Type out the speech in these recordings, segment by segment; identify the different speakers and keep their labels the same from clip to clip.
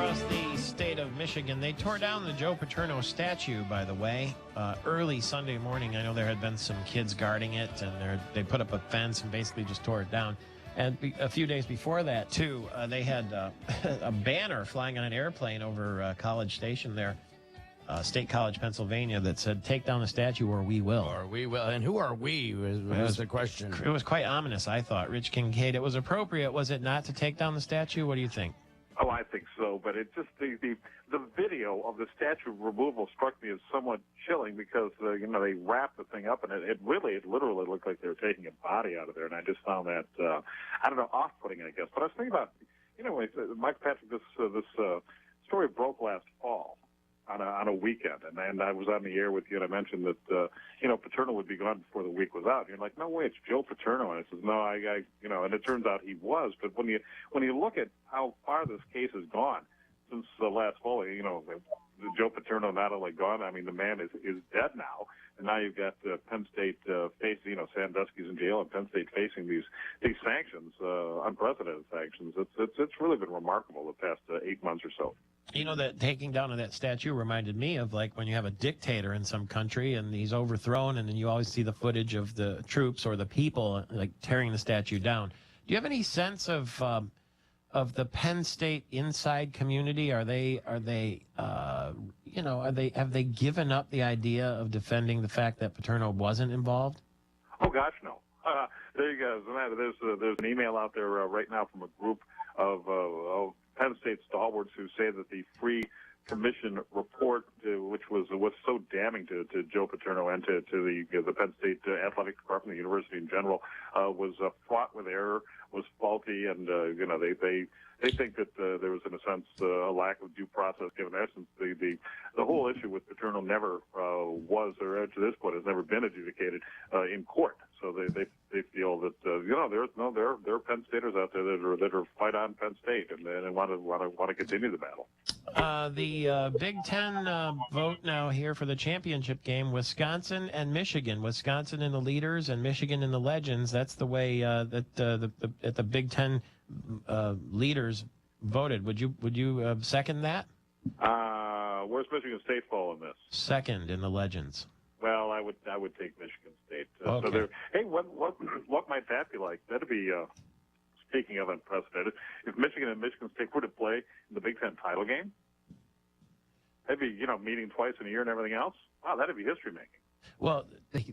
Speaker 1: across the state of Michigan. They tore down the Joe Paterno statue, by the way, early Sunday morning. I know there had been some kids guarding it, and they put up a fence and basically just tore it down. And a few days before that, too, they had a banner flying on an airplane over College Station there, State College, Pennsylvania, that said, "Take down the statue or we will."
Speaker 2: Or we will. And who are we was the question.
Speaker 1: It was quite ominous, I thought. Rich Kincaide, it was appropriate, was it not, to take down the statue? What do you think?
Speaker 3: Oh, I think so, but it just the video of the statue removal struck me as somewhat chilling because they wrapped the thing up and it literally looked like they were taking a body out of there, and I just found that off-putting, I guess. But I was thinking about Mike Patrick, this story broke last fall on a weekend, and I was on the air with you, and I mentioned that Paterno would be gone before the week was out. And you're like, no way, it's Joe Paterno. And I says, no, and it turns out he was. But when you look at how far this case has gone since the last fall, Joe Paterno not only gone, I mean, the man is dead now, and now you've got Penn State facing, Sandusky's in jail, and Penn State facing these sanctions, unprecedented sanctions. It's really been remarkable the past 8 months or so.
Speaker 1: That taking down of that statue reminded me of like when you have a dictator in some country and he's overthrown, and then you always see the footage of the troops or the people like tearing the statue down. Do you have any sense of the Penn State inside community? Have they given up the idea of defending the fact that Paterno wasn't involved?
Speaker 3: Oh gosh, no. There you go. There's an email out there right now from a group of Penn State stalwarts who say that the free commission report, which was so damning to Joe Paterno and to the Penn State athletic department, the university in general, was fraught with error, was faulty, and they think that there was, in a sense, a lack of due process given. In essence, the whole issue with Paterno never was, or to this point, has never been adjudicated in court. So they feel that there are Penn Staters out there that are fight on Penn State and want to continue the battle.
Speaker 1: The Big Ten vote now here for the championship game: Wisconsin and Michigan. Wisconsin in the leaders and Michigan in the legends. That's the way that the Big Ten leaders voted. Would you second that?
Speaker 3: Where's Michigan State fall in this?
Speaker 1: Second in the legends.
Speaker 3: Well, I would take Michigan State.
Speaker 1: Okay.
Speaker 3: So what might that be like? That'd be speaking of unprecedented. If Michigan and Michigan State were to play in the Big Ten title game, they'd be meeting twice in a year and everything else. Wow, that'd be history making.
Speaker 2: Well,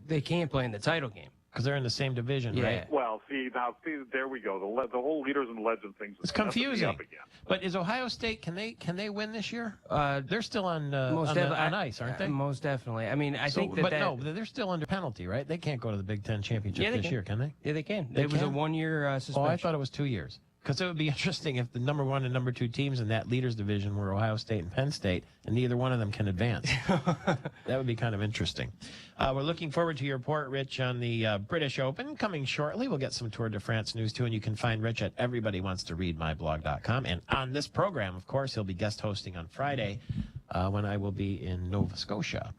Speaker 2: they can't play in the title game
Speaker 1: because they're in the same division, right?
Speaker 3: Well, there we go. The whole leaders and legends things.
Speaker 1: It's confusing. But is Ohio State? Can they win this year? They're still on ice, aren't they?
Speaker 2: Most definitely. I mean, I think
Speaker 1: no, they're still under penalty, right? They can't go to the Big Ten championship this year, can they?
Speaker 2: Yeah, they can. It was a 1-year suspension.
Speaker 1: Oh, I thought it was 2 years. Because it would be interesting if the number 1 and number 2 teams in that leaders division were Ohio State and Penn State, and neither one of them can advance. That would be kind of interesting. We're looking forward to your report, Rich, on the British Open coming shortly. We'll get some Tour de France news, too, and you can find Rich at everybodywantstoreadmyblog.com. And on this program, of course, he'll be guest hosting on Friday when I will be in Nova Scotia.